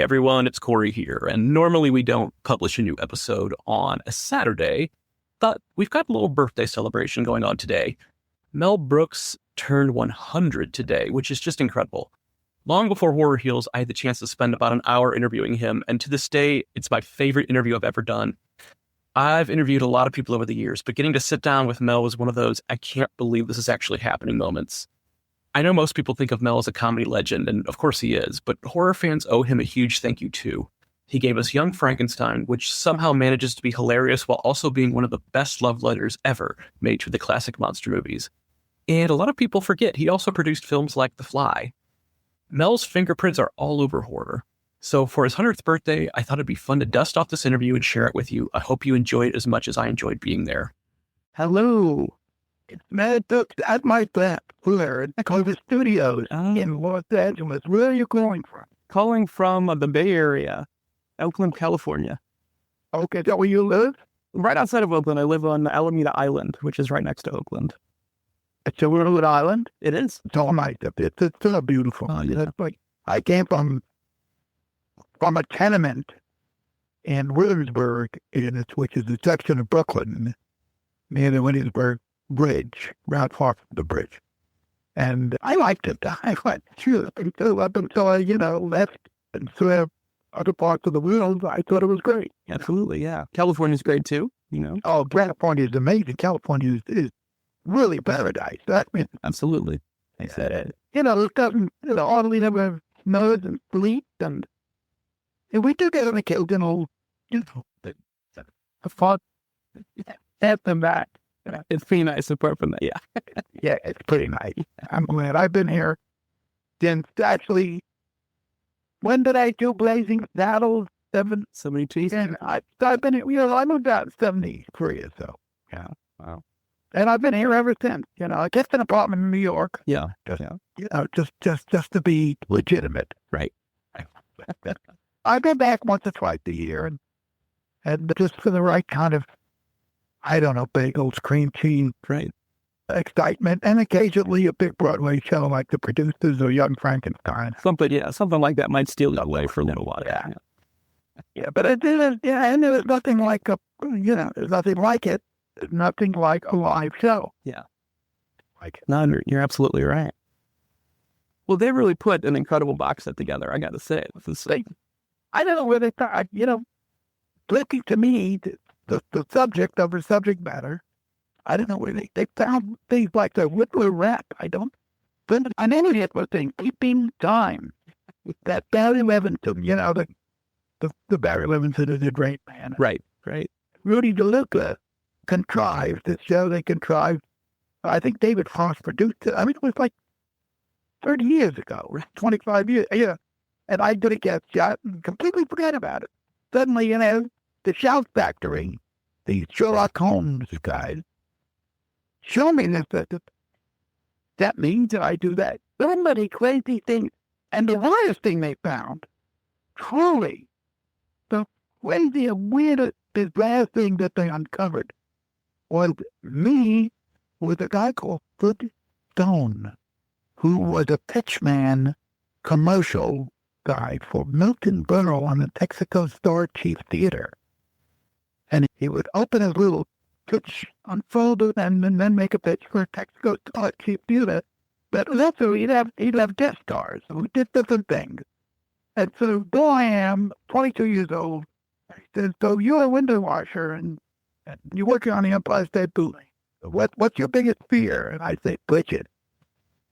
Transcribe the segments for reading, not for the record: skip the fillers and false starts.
everyone, it's Corey here, and normally we don't publish a new episode on a Saturday, but we've got a little birthday celebration going on today. Mel Brooks turned 100 today, which is just incredible. Long before Horror Heals, I had the chance to spend about an hour interviewing him, and to this day, it's my favorite interview I've ever done. I've interviewed a lot of people over the years, but getting to sit down with Mel was one of those I can't believe this is actually happening moments. I know most people think of Mel as a comedy legend, and of course he is, but horror fans owe him a huge thank you too. He gave us Young Frankenstein, which somehow manages to be hilarious while also being one of the best love letters ever made to the classic monster movies. And a lot of people forget he also produced films like The Fly. Mel's fingerprints are all over horror. So for his 100th birthday, I thought it'd be fun to dust off this interview and share it with you. I hope you enjoy it as much as I enjoyed being there. Hello. It's Mel Brooks at my flat here at Clover Studios in Los Angeles. Where are you calling from? Calling from the Bay Area, Oakland, California. Okay, is that where you live? Right outside of Oakland. I live on Alameda Island, which is right next to Oakland. It's a little island? It is. It's all nice up there. It's so beautiful. Oh, yeah. It's like, I came from a tenement in Williamsburg, which is a section of Brooklyn, near the Williamsburg Bridge, right far from the bridge. And I liked it. I went up until I, left and saw other parts of the world. I thought it was great. Absolutely, yeah. California's great too, Oh, California is amazing. California is really paradise. I mean, absolutely. I said it. It doesn't, hardly never snows and sleet, and we do get an occasional, the fun at the back. It's pretty nice apart from that, yeah. Yeah, it's pretty nice. I'm glad. I've been here since actually, when did I do Blazing Saddles? 72. And I've been here, I moved out in 73 or so. Yeah, wow. And I've been here ever since. I get an apartment in New York. Yeah, just to be legitimate. Right. I go back once or twice a year, and just for the right kind of, I don't know, bagels, cream cheese, right, excitement, and occasionally a big Broadway show like The Producers or Young Frankenstein. Something like that might steal you away for a little while. Yeah, but it didn't. Yeah, and there's nothing like there's nothing like it. There's nothing like a live show. Yeah, like it. No, you're absolutely right. Well, they really put an incredible box set together. I got to say, I don't know where they thought. Looking to me, the subject of the subject matter, I don't know where they found things like the Whistler rap. I don't. But an idiot was saying, keeping time with that Barry Levinson. The Barry Levinson is a great man. Right. Rudy DeLuca contrived this show. They contrived. I think David Frost produced it. I mean, it was like 30 years ago, 25 years. Yeah. And I did a guest shot and completely forgot about it. Suddenly, the Shout Factory, the Sherlock Holmes guys, show me that means that I do that. So many crazy things. And the weirdest thing they found, truly, the crazy and weirdest, bizarre thing that they uncovered was me with a guy called Fred Stone, who was a pitchman commercial guy for Milton Berle on the Texaco Star Chief Theater. And he would open his little pitch unfolded and then make a pitch for Texaco Star Chief Theater. But that's where he'd have guest stars who did different things. And so there I am, 22 years old. He says, so you're a window washer and you're working on the Empire State Building. What's your biggest fear? And I say, Bridget.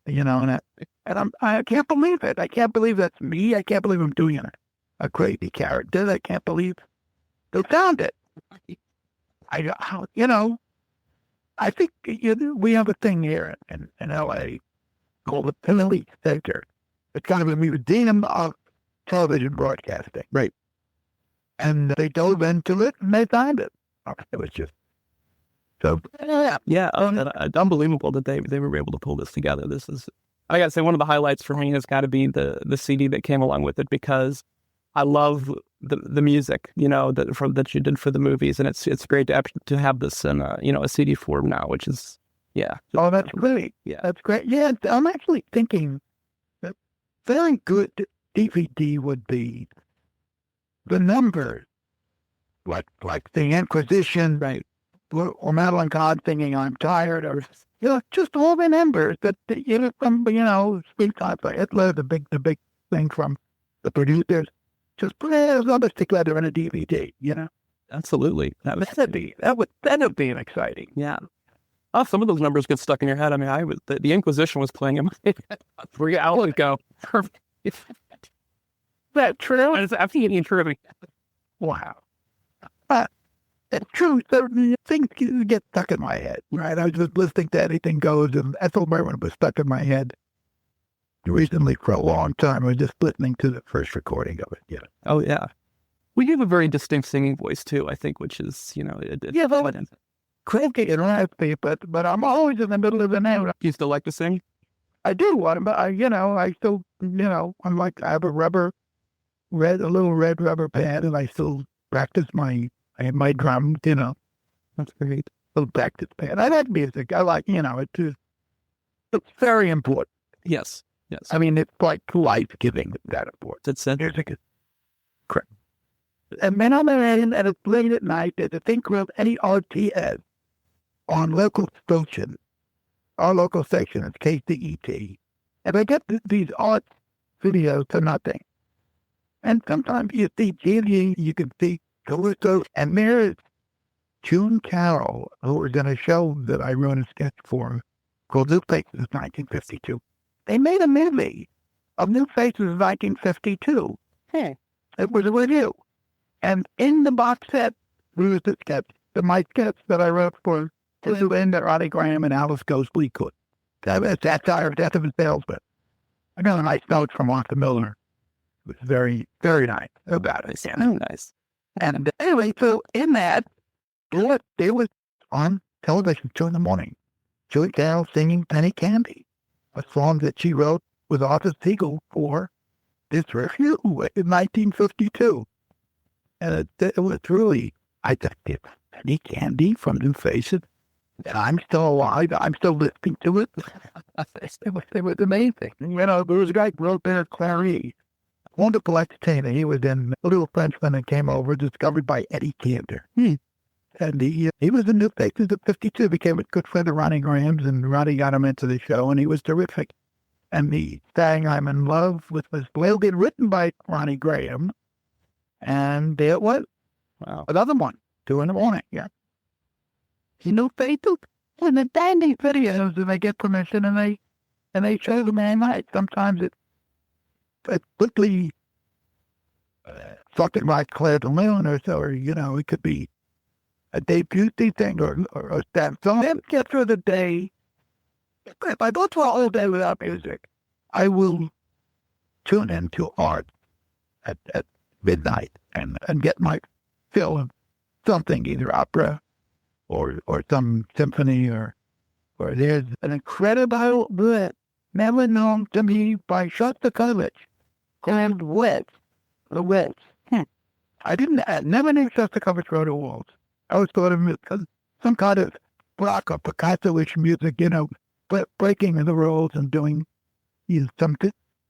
I can't believe it. I can't believe that's me. I can't believe I'm doing a crazy character. I can't believe they found it. I think we have a thing here in L.A. called the Penalty Center. It's kind of a museum of television broadcasting. Right. And they dove into it and they found it. It was just so. Yeah. Unbelievable that they were able to pull this together. This is, I got to say, one of the highlights for me has got to be the CD that came along with it, because I love the music, that you did for the movies, and it's great to have this in a CD form now, which is Oh, that's great. Yeah, that's great. Yeah, I'm actually thinking that very good DVD would be the numbers, like the Inquisition, Right. or Madeline Todd singing "I'm Tired," or just all the numbers that from speak time by Hitler, the big thing from the producers. Just put those numbers together in a DVD. Absolutely. That'd be an exciting. Yeah. Oh, some of those numbers get stuck in your head. I mean, the Inquisition was playing in my head 3 hours ago. That true? I'm thinking true. Wow. It's true. Things get stuck in my head, right? I was just listening to Anything Goes, and Ethel Merman was stuck in my head recently for a long time. I was just listening to the first recording of it. Oh, yeah. We have a very distinct singing voice, too, I think, which is, cranky and raspy, but I'm always in the middle of the note. You still like to sing? I do want to, but I still, I have a little red rubber pad, and I still practice my drum, That's great. little practice pad. I like music. I like, it's very important. Yes. I mean, it's like life-giving, that important. That's it. Music is correct. And then on the end, and it's late at night, there's a thing called NERTS on local station. Our local station is KCET. And I get these art videos for nothing. And sometimes you see TV, you can see Calypso, and there's June Carroll, who we're going to show that I wrote a sketch for, called New Faces 1952. They made a movie of New Faces 1952. Hey. It was a review. And in the box set, there was a sketch, my sketch that I wrote for Linda, Ronnie Graham, and Alice Goes Bleakwood. Satire, Death of a Salesman. I got a nice note from Arthur Miller. It was very, very nice about it. Oh, nice. And anyway, so in that, there was on television 2 in the morning, Julie Carroll singing Penny Candy, a song that she wrote with Arthur Siegel for this review in 1952. And it was really, I just did Penny Candy from New Faces. And I'm still alive. I'm still listening to it. It was amazing. There was a guy who wrote there, Clary, wonderful entertainer. He was in A Little Frenchman and came over, discovered by Eddie Cantor. And he was in New Faces at 52, became a good friend of Ronnie Graham's, and Ronnie got him into the show, and he was terrific. And he sang I'm in Love with Miss Blailgate, written by Ronnie Graham. And there it was. Wow. Another one, 2 in the morning, yeah. New Faces, and the dandy videos, and they get permission, and they show them at night. Sometimes it's quickly something like Claire de Lune or so, or, it could be a Dave Busey thing or that song. Then get through the day. If I go through a whole day without music, I will tune into art at midnight and get my fill of something, either opera or some symphony or there's an incredible book never known to me by Shostakovich called Wits. The Wits. I never knew Shostakovich wrote a waltz. I always thought of it as some kind of Bach or Picasso-ish music, breaking the rules and doing some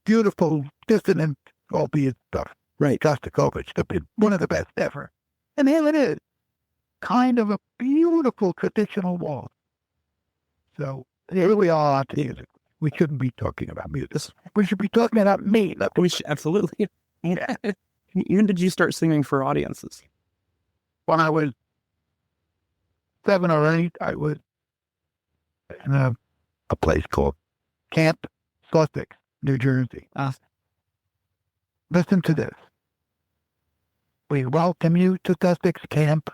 beautiful, dissonant, albeit stuff. Right. Shostakovich, one of the best ever. And here it is, kind of a beautiful traditional waltz. So here we are on music. We shouldn't be talking about music. We should be talking about me. We should, absolutely. Yeah. When did you start singing for audiences? When I was 7 or 8, I was in a place called Camp Sussex, New Jersey. Listen to this. We welcome you to Sussex Camp.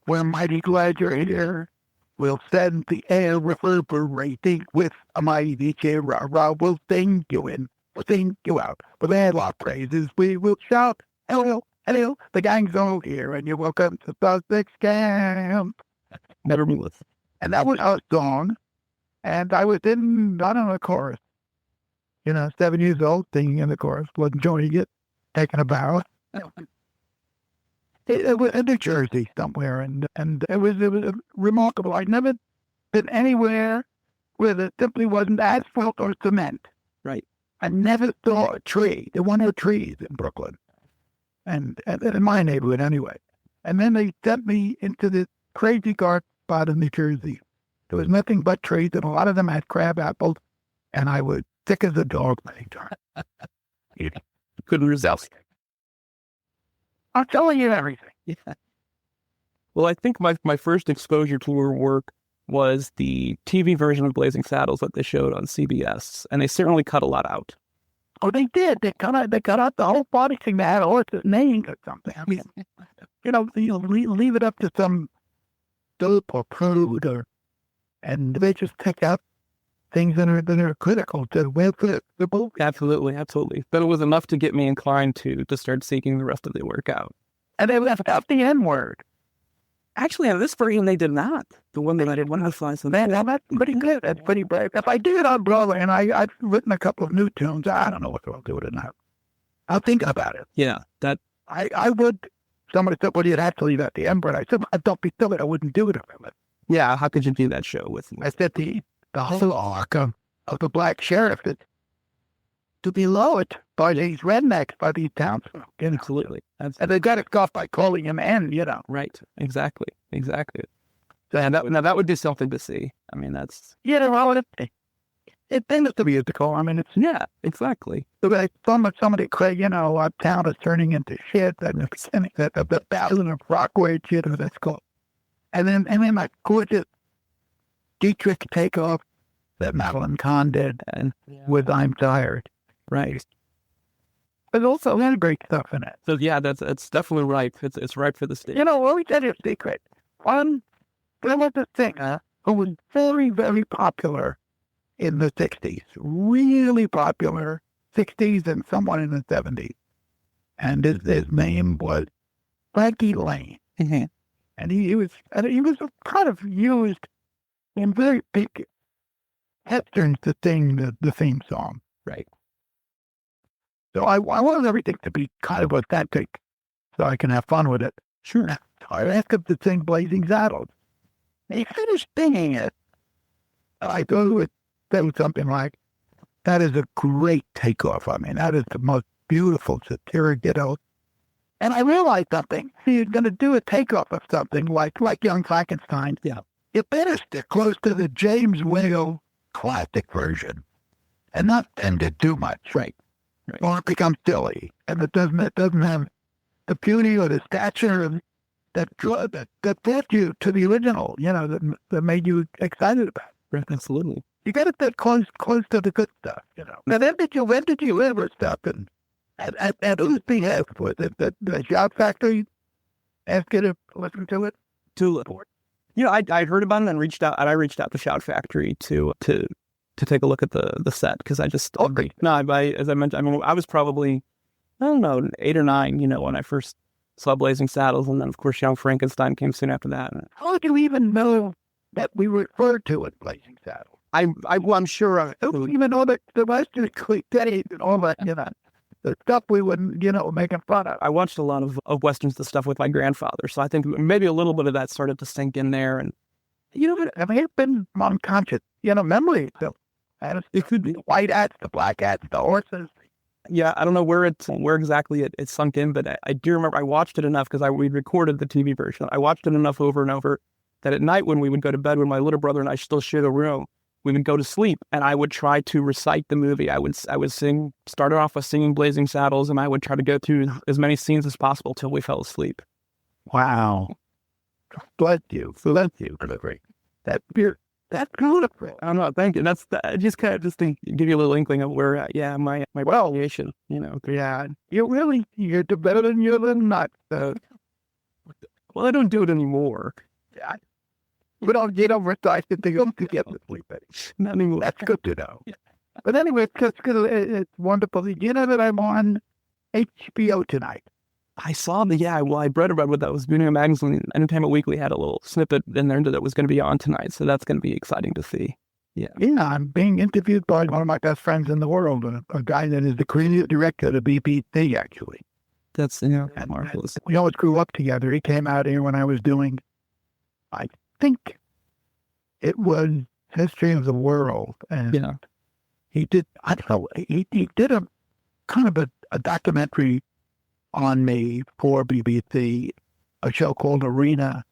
We're mighty glad you're here. We'll send the air reverberating with a mighty cheer. We'll sing you in. We'll sing you out. With our praises, we will shout, hello, hello. The gang's all here, and you're welcome to Sussex Camp. Never been listened. And that was our song. And I was in, a chorus. 7 years old, singing in the chorus, was enjoying it, taking a bow. It was in New Jersey somewhere, and it was remarkable. I'd never been anywhere where there simply wasn't asphalt or cement. Right. I never saw a tree. There were no trees in Brooklyn. and in my neighborhood anyway. And then they sent me into this crazy garden spot in New Jersey. There was nothing but trees, and a lot of them had crab apples, and I was sick as a dog many times. Couldn't resist. I'm telling you everything. Yeah. Well, I think my first exposure to her work was the TV version of Blazing Saddles that they showed on CBS, and they certainly cut a lot out. Oh, they did. They cut out the whole body thing. They had a horse's name or something. I mean, leave it up to some dope or prude, and they just take out things that are critical to the movie. Absolutely. But it was enough to get me inclined to start seeking the rest of the work out. And they left out the N-word. Actually, on this version, they did not. The one that I did one of the slides. Man, that's pretty good. That's pretty brave. If I do it on Broadway, and I've written a couple of new tunes, I don't know what I'll do with it now. I'll think about it. Yeah, that I would. Somebody said, "Well, you'd have to leave out the N-word." I said, "Don't be silly. I wouldn't do it if I let." Yeah, how could you do that show with me? I said the whole arc of the black sheriff is to be lowered by these rednecks, by these townsfolk. Absolutely. And they got it off by calling him N, Right. Exactly. So that would be something to see. I mean, that's... Well, it tends to be a call. I mean, it's... Yeah, exactly. So like somebody say, our town is turning into shit. The Battle of Rockaway shit, or that's called. And then like gorgeous Dietrich takeoff that Madeline Kahn did with I'm Tired. Right. But also had great stuff in it. So yeah, it's definitely ripe. It's ripe for the stage. Let me tell you a secret. There was a singer who was very, very popular in the 60s. Really popular. 60s and somewhat in the 70s. And his name was Frankie Lane. Mm-hmm. And he was kind of used in very big westerns to sing the theme song. Right. So I want everything to be kind of authentic so I can have fun with it. Sure. I asked him to sing Blazing Saddles. He finished singing it. I thought it was something like, that is a great takeoff. I mean, that is the most beautiful satiric, And I realized something. You're going to do a takeoff of something like Young Frankenstein. Yeah. You better stick close to the James Whale classic version and not bend it too much. Right. Or it becomes silly. And it doesn't have the beauty or the stature that brought you to the original, that made you excited about it. Right. Absolutely. You got to get close to the good stuff, Now, when did you ever stop and whose behalf was it? The Shout Factory asked you to listen to it? I heard about it and reached out to Shout Factory to take a look at the set because I just as I mentioned, I was probably 8 or 9, when I first saw Blazing Saddles, and then of course Young Frankenstein came soon after that. How do you even know that we referred to it Blazing Saddles? I'm sure. Even though the Western cliches and all that, the stuff we would, making fun of. I watched a lot of Westerns, the stuff with my grandfather, so I think maybe a little bit of that started to sink in there. And it's been unconscious, memory. So, it could be the white hats, the black hats, the horses. Yeah, I don't know where exactly it sunk in, but I do remember I watched it enough because we recorded the TV version. I watched it enough over and over that at night when we would go to bed, when my little brother and I still shared a room, we would go to sleep, and I would try to recite the movie. I would sing, started off with singing Blazing Saddles, and I would try to go through as many scenes as possible till we fell asleep. Wow. Bless you. Great. That's beautiful. I don't know. Thank you. That's just kind of to give you a little inkling of where, my creation, Yeah. You're developing your little nuts. Well, I don't do it anymore. Yeah. We don't get oversized to get to sleep. Not anymore. That's good to know. Yeah. But anyway, it's wonderful. You know that I'm on HBO tonight. I saw I read about what that was. Video Magazine, Entertainment Weekly had a little snippet in there that was going to be on tonight, so that's going to be exciting to see. Yeah. Yeah, I'm being interviewed by one of my best friends in the world, a guy that is the creative director of the BBC, actually. That's marvelous. We always grew up together. He came out here when I was doing, I think it was History of the World. And he did, he did a kind of a documentary on me for BBC, a show called Arena.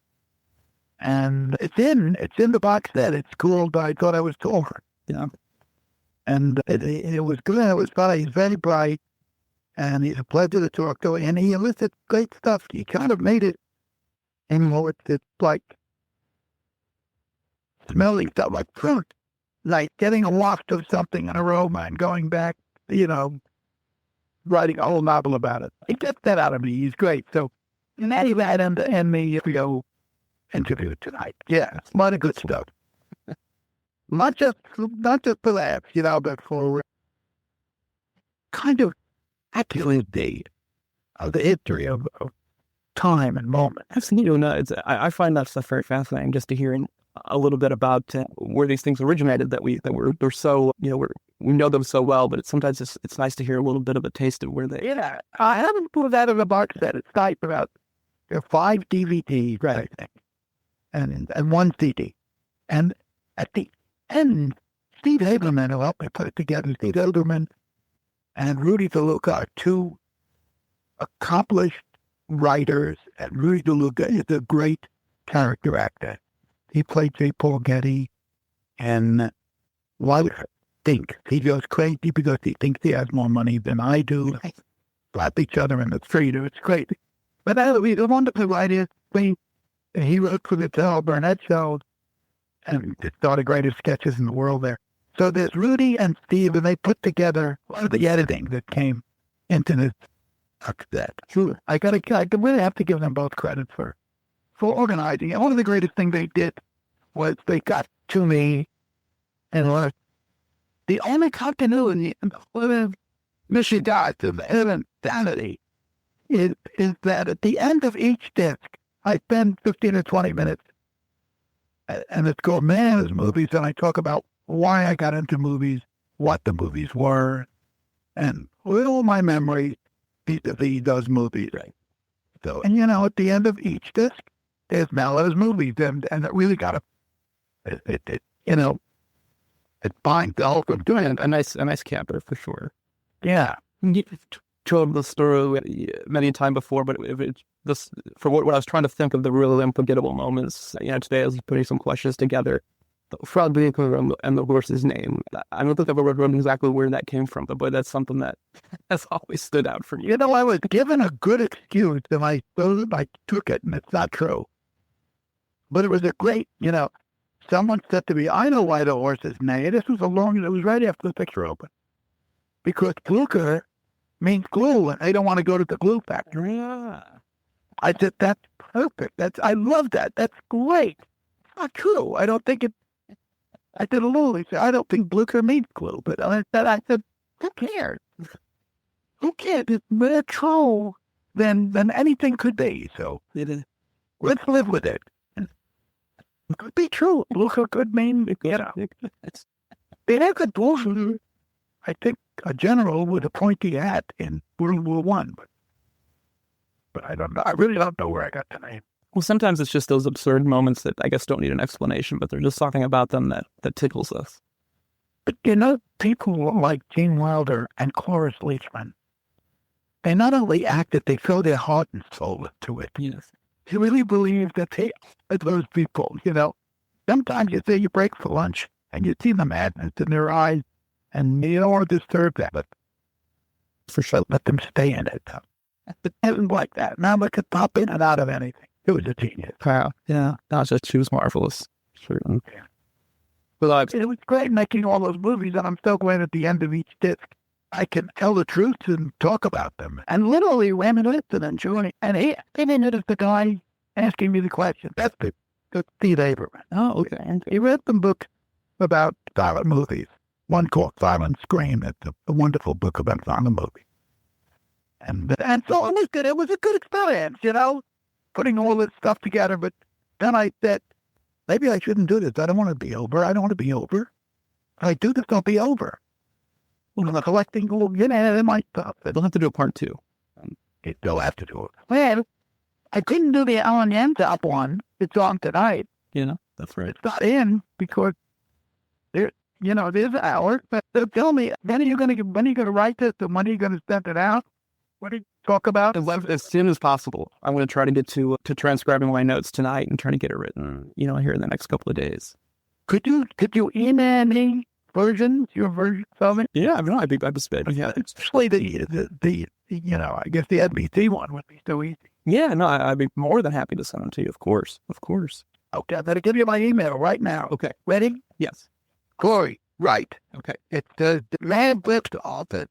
And it's in the box set. It's cool, but I thought I was taller. Yeah. And it was good. It was funny. He's very bright. And he's a pleasure to talk to. And he elicits great stuff. He kind of made it, it's like smelling stuff like fruit. Like getting a waft of something, an aroma, and going back, writing a whole novel about it. He gets that out of me. He's great. So, and that and the video interview tonight. Yeah, a lot of good stuff. not just for laughs, but for kind of actually the history of time and moment. Absolutely. No, I find that stuff very fascinating, just to hear a little bit about where these things originated, that we're so, we know them so well, but sometimes it's nice to hear a little bit of a taste of where they... Yeah, I haven't put that in the box set. It's type about, there are 5 DVDs, right, I think, and 1 CD. And at the end, Steve Haberman, who helped me put it together, Steve Haberman and Rudy DeLuca are 2 accomplished writers, and Rudy DeLuca is a great character actor. He played J. Paul Getty, and why would I think he goes crazy because he thinks he has more money than I do. They slap each other in the street. It's crazy. But he's a wonderful writer. He wrote for the Tel Burnett show, and it's one of the greatest sketches in the world there. So there's Rudy and Steve, and they put together a lot of the editing that came into this set. Sure. I really have to give them both credit for organizing. And one of the greatest things they did was they got to me and the only continuity of Mission God to the insanity is that at the end of each disc, I spend 15 or 20 minutes, and it's called Man's Movies, and I talk about why I got into movies, what the movies were, and all my memories vis-a-vis those movies. Right. So, and at the end of each disc, there's Mellow's movies, and it really got it binds the whole from doing it. A nice capper for sure. Yeah. You told the story many times before, but for what I was trying to think of the really unforgettable moments, today I was putting some questions together. The frog vehicle and the horse's name. I don't think I've ever remembered exactly where that came from, but boy, that's something that has always stood out for me. I was given a good excuse, and I took it, and it's not true. But it was a great, someone said to me, I know why the horse is named. It was right after the picture opened. Because Glucker means glue, and they don't want to go to the glue factory. Yeah. I said, that's perfect. I love that. That's great. It's not true. I don't think it, I did a little, he said, I don't think Glucker means glue. But I said, who cares? Who cares? It's more true than anything could be. So let's live with it. It could be true. Glucker could mean, I think a general with a pointy hat in World War One, but I don't know. I really don't know where I got the name. Well, sometimes it's just those absurd moments that I guess don't need an explanation, but there's just something about them that tickles us. But people like Gene Wilder and Cloris Leachman, they not only act it, they throw their heart and soul into it. Yes. You really believe that they are those people, Sometimes you say you break for lunch and you see the madness in their eyes and you don't want to disturb them, but for sure let them stay in it. But it was like that. Now they could pop in and out of anything. It was a genius. Wow. Yeah. She was marvelous. Sure. Yeah. But it was great making all those movies, and I'm so glad at the end of each disc I can tell the truth and talk about them. And literally reminisce and enjoy. And he is the guy asking me the question. That's the Steve Haberman. Oh, okay. And he read some books about silent movies. One called Silent Scream. It's a wonderful book about silent movies. And so it was good. It was a good experience, putting all this stuff together. But then I said, maybe I shouldn't do this. I don't want to be over. If I do this, I'll be over. I'm collecting all, my stuff. They'll have to do a part 2. They'll have to do it. Well, I couldn't do the L&M top one. It's on tonight. That's right. It's not in because there's hours, but they'll tell me, when are you going to write this and when are you going to send it out? talk about? As soon as possible. I'm going to try to get to transcribing my notes tonight and trying to get it written, here in the next couple of days. Could you email me your version of it? Yeah, I mean, I'd be yeah. Especially the I guess the NBC one would be so easy. Yeah, no, I'd be more than happy to send them to you, of course. Okay, I'm going to give you my email right now. Okay. Ready? Yes. Corey, right. Okay. It's the man Brooks office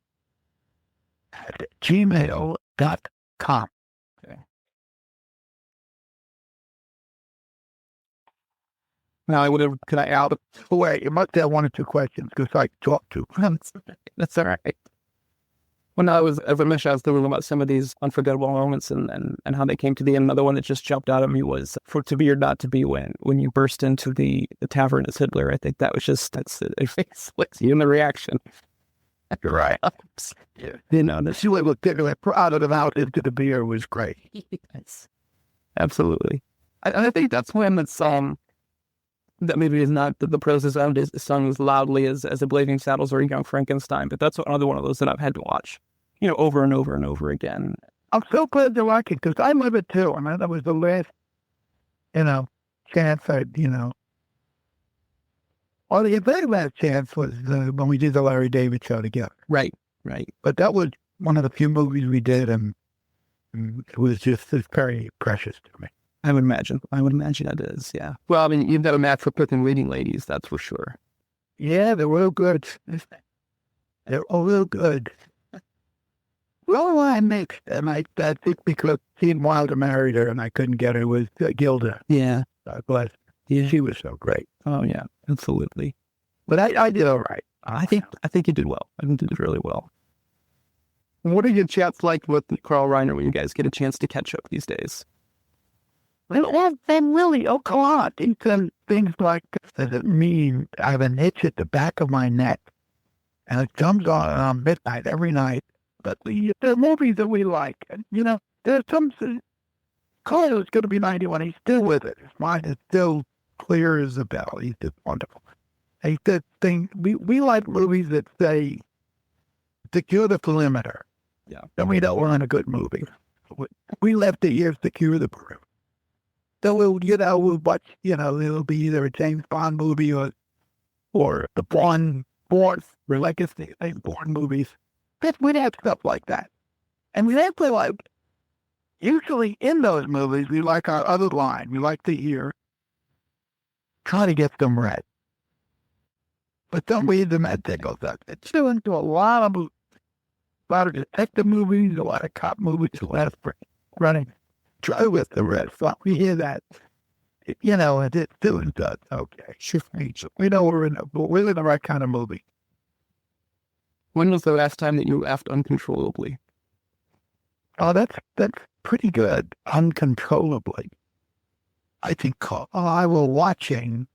at gmail.com. Okay. Now, could I add? Wait, you must have one or two questions because I talked to. That's all right. Well, no, as I mentioned, I was thinking about some of these unforgettable moments and how they came to the end. Another one that just jumped out at me was for To Be or Not to Be when you burst into the tavern as Hitler. I think that was that's the reaction. You're right. Yeah. The silly look proud of out into the beer was great. Yes. Absolutely. I think that's when that song that maybe is not the prose sound is sung as loudly as A Blazing Saddles or Young Frankenstein, but that's another one of those that I've had to watch, over and over and over again. I'm so glad you like it because I love it too. I mean, that was the last, chance or the very last chance was when we did the Larry David show together. Right. But that was one of the few movies we did, and it was just very precious to me. I would imagine it is, yeah. Well, I mean, you've got a match for picking leading ladies, that's for sure. Yeah, they're real good. They're all real good. Well, I mixed, and I think because Gene Wilder married her and I couldn't get her was Gilda. Yeah. God bless. Yeah. She was so great. Oh, yeah, absolutely. But I did all right. I think you did well. I think you did really well. What are your chats like with Carl Reiner when you guys get a chance to catch up these days? Well, that's been really a lot. He said things like, I have an itch at the back of my neck, and it comes on midnight every night. But the movies that we like, there's some, Carl is going to be 91. He's still with it. His mind is still clear as a bell. He's just wonderful. He said we like movies that say, secure the perimeter. Yeah. And we don't want a good movie. We left the year secure the perimeter. So we'll watch, it'll be either a James Bond movie or the Bourne legacy, Bourne movies. But we'd have stuff like that. And we actually usually in those movies, we like our other line. We like to hear, try to get them read. But don't read them at tickles up. It's still into a lot of movies. A lot of detective movies, a lot of cop movies, a lot of running. Try with the red. So we hear that, and it's doing that. Okay, sure. We know we're in the right kind of movie. When was the last time that you laughed uncontrollably? Oh, that's pretty good. Uncontrollably. I think I was watching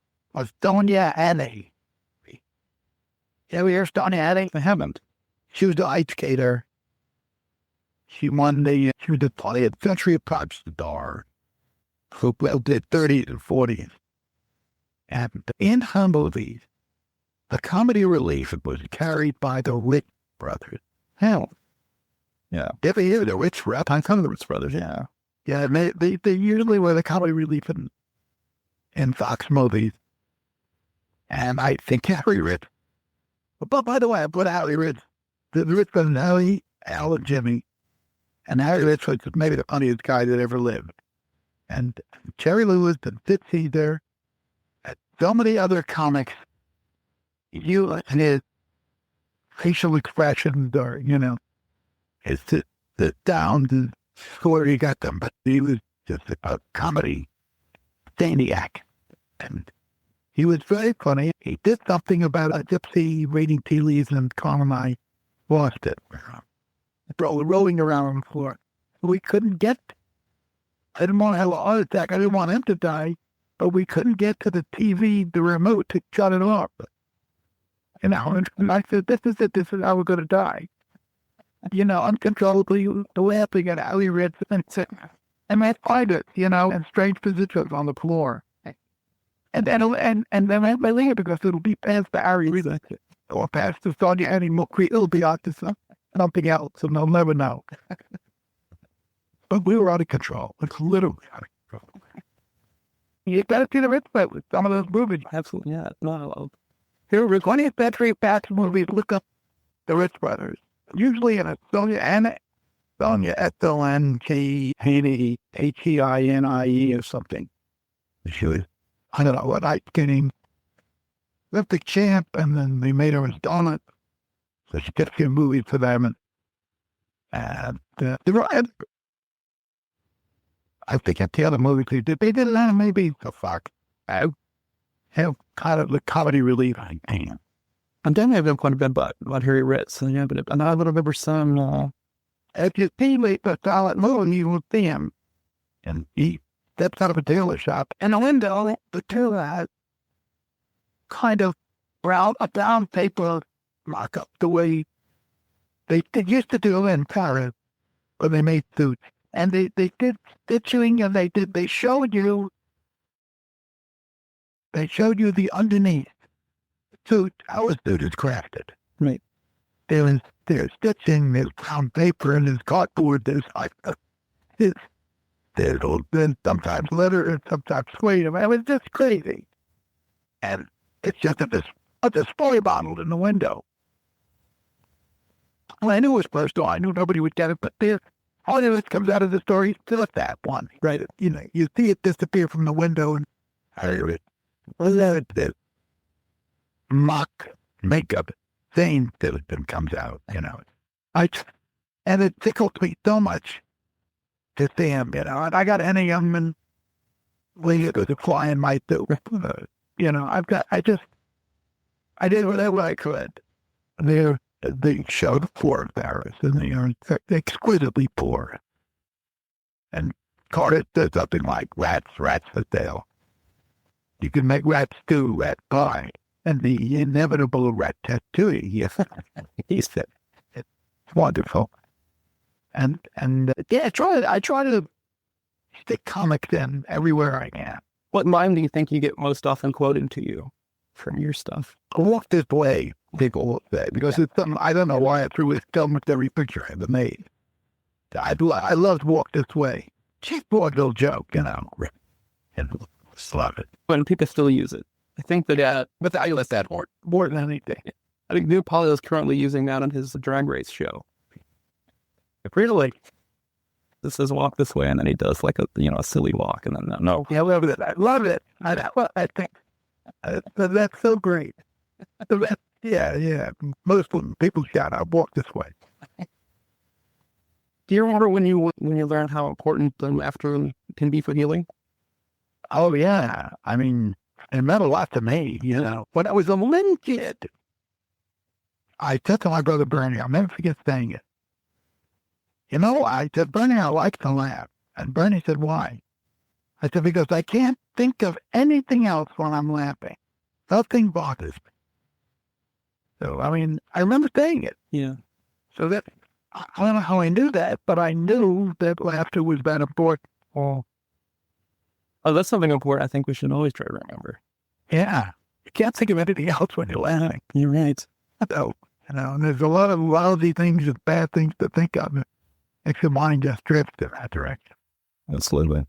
Sonia Annie. You ever hear Sonia Annie? I haven't. She was the ice skater. She was the 20th century pop star who did 30s and 40s. And in her movies, the comedy relief was carried by the Rich brothers. Hell. Yeah. You ever hear the Rich brothers? I come to the Rich brothers, yeah. Yeah, they usually were the comedy relief in Fox movies. And I think Harry Rich. But by the way, I put Harry Rich. The Rich brothers, Harry, Al, and Jimmy. And Harry Rich was maybe the funniest guy that ever lived. And Jerry Lewis and Fitz Caesar and so many other comics, and his facial expressions are, his the down to where he got them. But he was just a comedy maniac. And he was very funny. He did something about a gypsy reading tea leaves, and Carl and I lost it. Rolling around on the floor. We couldn't get. I didn't want to have a heart attack. I didn't want him to die, but we couldn't get to the TV, the remote, to shut it off. And I said, "This is it. This is how we're going to die." Uncontrollably laughing at Harry Rich and I find it, in strange positions on the floor. And then I later because it'll be past the Harry Rich or past the Sonia Annie McCree. It'll be out to something else, and they'll never know. but we were out of control. It's literally out of control. You got to see the Ritz Brothers with some of those movies. Absolutely, yeah. No, Here were 20th century fast movies. Look up the Ritz Brothers. Usually in a Sonia S-O-N-K-Haney, H-E-I-N-I-E or something. She was, I don't know what, I getting Olympic champ, and then they made her as Donut. So she did a few movies for them. And they were, I forget the other movies they did. They did maybe the fuck. Have kind of the comedy relief. I'm definitely have quite a bit about Harry Ritz. So yeah, but I remember some. If you see the Silent Moon, you will see him. And he steps out of a dealer shop. And the window, the dealer has kind of a brown paper mock up the way they used to do in Paris when they made suits. And they did stitching, and they showed you the underneath suit, how a suit is crafted. Right. There's stitching, there's brown paper, and there's cardboard, there's sometimes leather and sometimes suede. I mean, it was just crazy. And it's just a display bottle in the window. Well, I knew it was personal. I knew nobody would get it, but all of it comes out of the story, still at that one. Right. You know, you see it disappear from the window, and the mock makeup thing that comes out, you know. And it tickled me so much to see him, you know. And I got any of them, and we go to flying my suit. You know, I did whatever I could. They showed poor Paris, and they are exquisitely poor. And Carter said something like, rats for sale. You can make rat stew, rat pie, and the inevitable rat tattooing. He said, it's wonderful. And yeah, I try to stick comics in everywhere I can. What line do you think you get most often quoted to you from your stuff? Walk this way, people say, because it's something, I don't know why I threw this film with every picture I ever made. I loved Walk This Way. Cheap vaudeville joke, you know. And just love it. But people still use it. I think that, but I love that more than anything. I think Neil Pauly is currently using that on his drag race show. Really? This says Walk This Way, and then he does like a silly walk, and then no. Yeah, I love it. I love it. I think that's so great. Yeah. Most people shout out, Walk This Way. Do you remember when you learned how important the laughter can be for healing? Oh, yeah. I mean, it meant a lot to me, you know. When I was a little kid, I said to my brother Bernie, I'll never forget saying it. You know, I said, Bernie, I like to laugh. And Bernie said, why? I said, because I can't think of anything else when I'm laughing. Nothing bothers me. So, I mean, I remember saying it. Yeah. So that, I don't know how I knew that, but I knew that laughter was that important. Oh, that's something important I think we should always try to remember. Yeah. You can't think of anything else when you're laughing. You're right. So, you know, and there's a lot of lousy things and bad things to think of. Makes your mind just drift in that direction. Absolutely.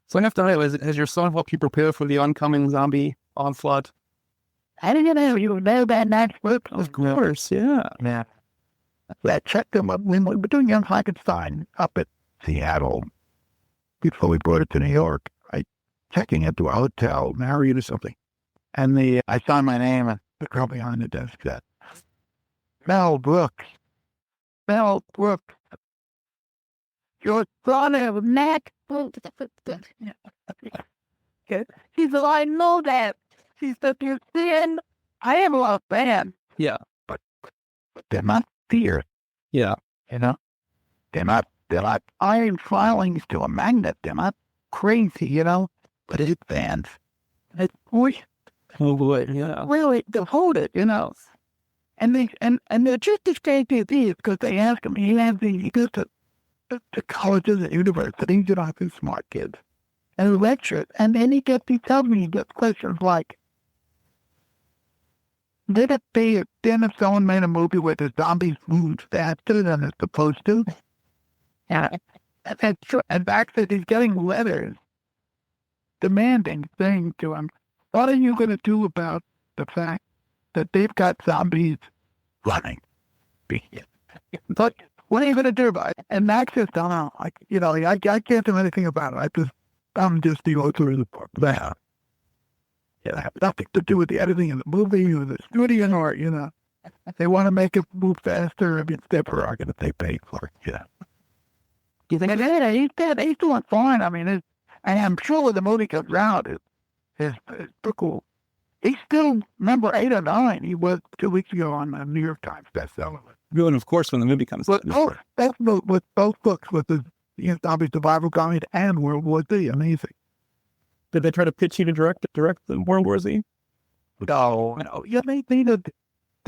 So I have to know, has your son helped you prepare for the oncoming zombie onslaught? I didn't know you know that night. Of course, yeah. I checked them up when we were doing Young Frankenstein up at Seattle before we brought it to New York. I checking into a hotel, Marriott or something, and I signed my name, and the girl behind the desk said, Mel Brooks. Mel Brooks. Your son of neck. She said, I know that. She said, you're seeing, I am a fan. Yeah. But they're not fierce. Yeah. You know? They're not iron filings to a magnet. They're not crazy, you know? But it's fans. It's boy, yeah. Really devoted, you know? And they're just as crazy as these because they ask him, he goes to colleges and universities, you know, these smart kids, and he lectures, and then he tells me, he gets questions like, did if someone made a movie where the zombies move faster than it's supposed to? Yeah. And back that he's getting letters demanding, saying to him, what are you going to do about the fact that they've got zombies running? But what are you going to do about it? And Max says, I don't know. I can't do anything about it. I'm just the author of the book. That have nothing to do with the editing of the movie or the studio or, they want to make it move faster. I mean, it's their prerogative. They pay for it, You think, he's dead. He's doing fine. I mean, and I'm sure when the movie comes out, it's pretty cool. He's still number 8 or 9. He was 2 weeks ago on the New York Times bestseller list. And of course, when the movie comes out. That's with both books, with the zombie survival guide and World War Z. Amazing. Did they try to pitch you to direct the World War Z? No. Yeah, they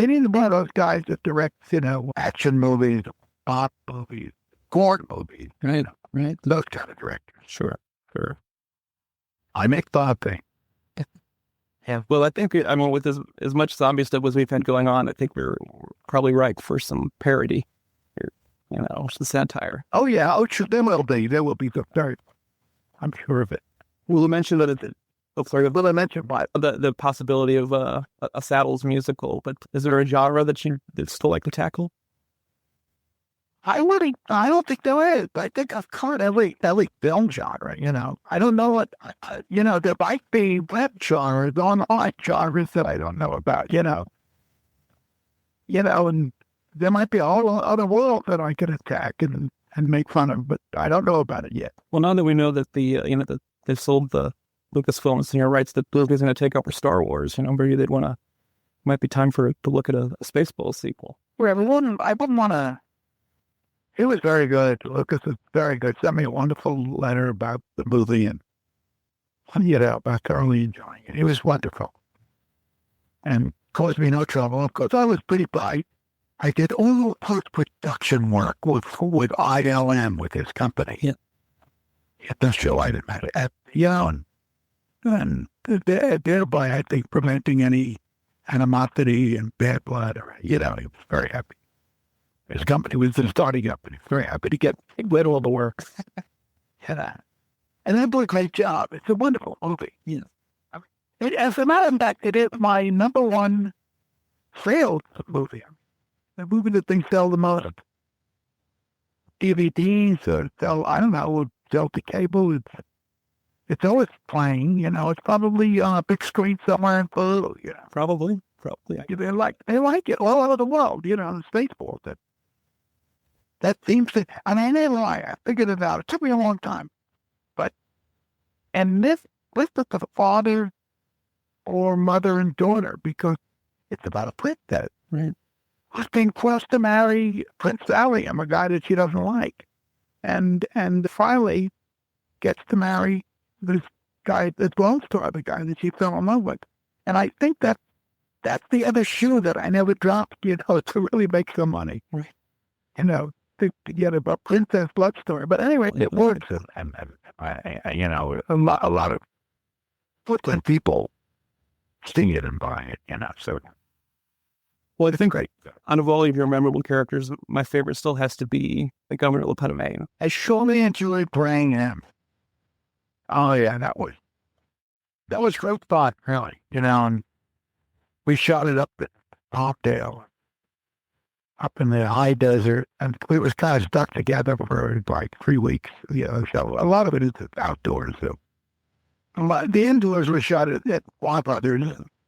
needed one of those guys that directs, action movies, pop movies, gore movies. Right. Right. Those kind of directors. Sure. I make thought things. Yeah. Well, I think, with as much zombie stuff as we've had going on, I think we're probably right for some parody, some satire. Oh, yeah. Oh, sure. There will be some very, I'm sure of it. We'll mention that I mentioned the possibility of a Saddles musical, but is there a genre that you'd still like to tackle? I don't think there is. I think I've covered every film genre, I don't know what, there might be web genres, online genres that I don't know about, and there might be all other worlds that I could attack and make fun of, but I don't know about it yet. Well, now that we know that that they've sold the Lucasfilms and your rights that Lucas is going to take over Star Wars, maybe they'd might be time to look at a Spaceballs sequel. Well, I wouldn't want to. It was very good. Lucas was very good. Sent me a wonderful letter about the movie and, about thoroughly enjoying it. It was wonderful. And caused me no trouble. Of course, I was pretty bright. I did all the post-production work with ILM, with his company. Yeah. The show I didn't matter. And thereby, I think, preventing any animosity and bad blood. He was very happy. His company was the starting company. Very happy to get rid of all the work. And they did a great job. It's a wonderful movie. Yeah. As a matter of fact, it is my number 1 sales movie. The movie that they sell the most. DVDs or sell to cable. It's always playing, it's probably on a big screen somewhere in Peru, Probably. They like it all over the world, the Spaceballs. That seems to, I never lie, I figured it out. It took me a long time. And this is the father or mother and daughter, because it's about a princess. Right. Who's being forced to marry Prince Valium, a guy that she doesn't like. And finally gets to marry this guy, this Lone Star, the guy that she fell in love with. And I think that's the other shoe that I never dropped, to really make some money. Right. To get a princess blood story. But anyway, it works. And a lot of Brooklyn people sing it and buy it, so. Well, I think out of all of your memorable characters, my favorite still has to be the Governor Lepetame. I surely enjoyed playing him. Oh yeah, that was great fun, really. And we shot it up at Hopdale, up in the high desert, and we was kind of stuck together for like 3 weeks. So a lot of it is outdoors. So the indoors were shot at Warner Brothers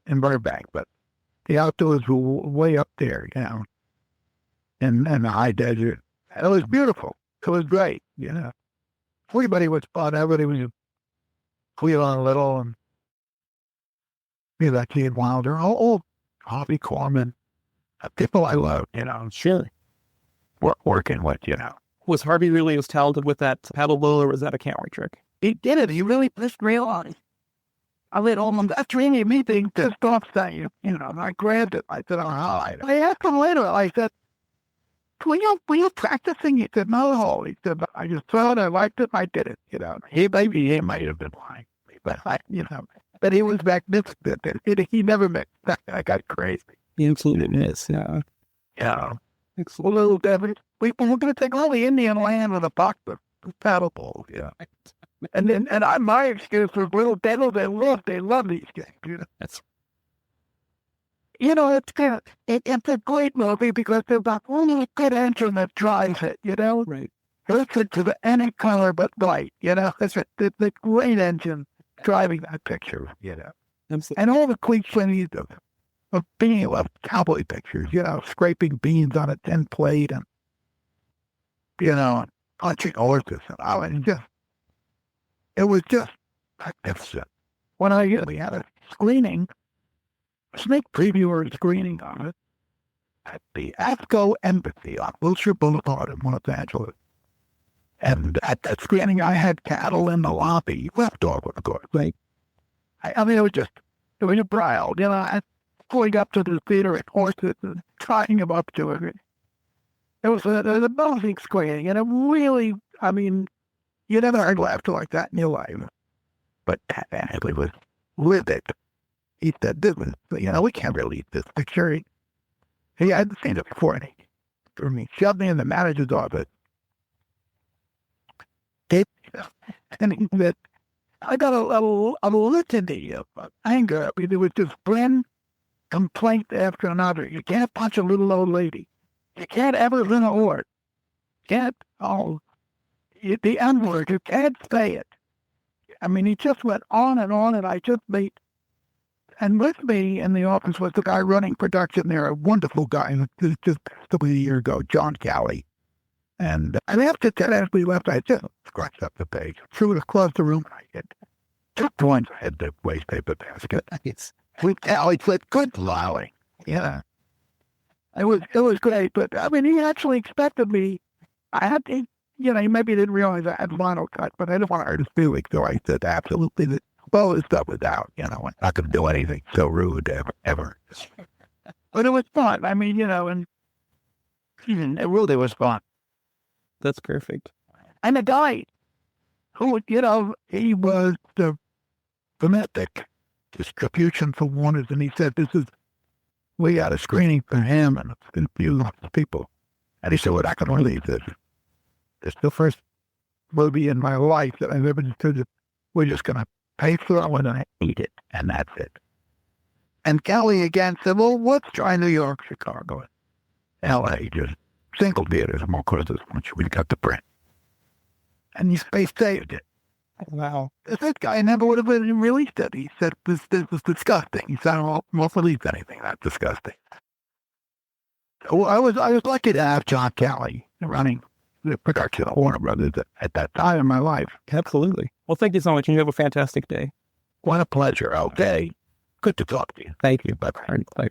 in Burbank, but the outdoors were way up there, in the high desert. And it was beautiful. It was great, Everybody was fun. Everybody was Cleveland a little, and that Gene Wilder, all Harvey Korman, people I love, Sure. Working with, Was Harvey really as talented with that paddle bowl, or was that a camera trick? He did it. He really just realized. I let all them, that's really me being pissed off saying, and I grabbed it. I said, all right. I asked him later, I said, were you practicing? He said, no. He said, I just thought I liked it, I did it, He might have been lying, but but he was magnificent. He never mixed. I got crazy. He absolutely is, yeah. Yeah. A little Devon. We're going to take all the Indian land with a box of paddle balls. Yeah. And my excuse was Little Devil. They love these games. You know, it's kind of it's a great movie because there's that only good engine that drives it. You know, Right. listen to any color but white. You know, it's the great engine driving that picture. You know, Absolutely. and all the cliches of being of cowboy pictures. You know, scraping beans on a tin plate and punching horses. And it was just magnificent. When we had a screening, a sneak preview or a screening on it at the AFCO Embassy on Wilshire Boulevard in Los Angeles. And at that screening, I had cattle in the lobby, left over, of course. Like, I mean, it was a braille, going up to the theater at horses and tying them up to it. It was an amazing screening, and it really, I mean, you never heard laughter like that in your life. But that actually was livid. He said, this was, we can't release this picture. He hadn't seen it before, and he shoved me in the manager's office. And he said, I got a litany of anger. I mean, there was just one complaint after another. You can't punch a little old lady. You can't ever win an award. The N-word, you can't say it. I mean, he just went on, and I just made. And with me in the office was the guy running production there, a wonderful guy, just a year ago, John Cowley. And after that, as we left, I just scratched up the page, threw it across the room, and I hit 2 points. I had the waste paper basket. Cowley said, good Lolly. Yeah. It was great, but I mean, he actually expected me. He maybe didn't realize I had vinyl cut, but I didn't want to hurt his feelings, so I said, absolutely, this stuff was out, I'm not going to do anything so rude ever. But it was fun. I mean, and it really was fun. That's perfect. And the guy who, he was the domestic distribution for Warner's, and he said, we got a screening for him, and it's been a few people. And he said, we're not going to release this. It's the first movie in my life that I've ever done. We're just going to pay for it and eat it, and that's it. And Kelly again said, well, let's try New York, Chicago, L.A., just single theaters, more course once we got the print. And they saved it. Wow. This guy never would have released it. He said, this was disgusting. He said, I won't release anything. That's disgusting. So I was lucky to have John Cowley running the production of Warner Brothers at that time in my life. Absolutely. Well, thank you so much, and you have a fantastic day. What a pleasure. Okay. Good to talk to you. Thank you. Bye-bye.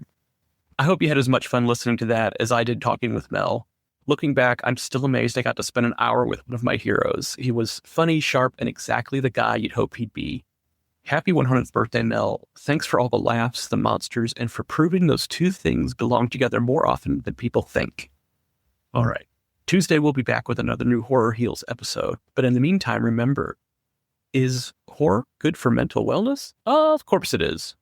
I hope you had as much fun listening to that as I did talking with Mel. Looking back, I'm still amazed I got to spend an hour with one of my heroes. He was funny, sharp, and exactly the guy you'd hope he'd be. Happy 100th birthday, Mel. Thanks for all the laughs, the monsters, and for proving those two things belong together more often than people think. All right. Tuesday, we'll be back with another new Horror Heals episode. But in the meantime, remember, is horror good for mental wellness? Of course it is.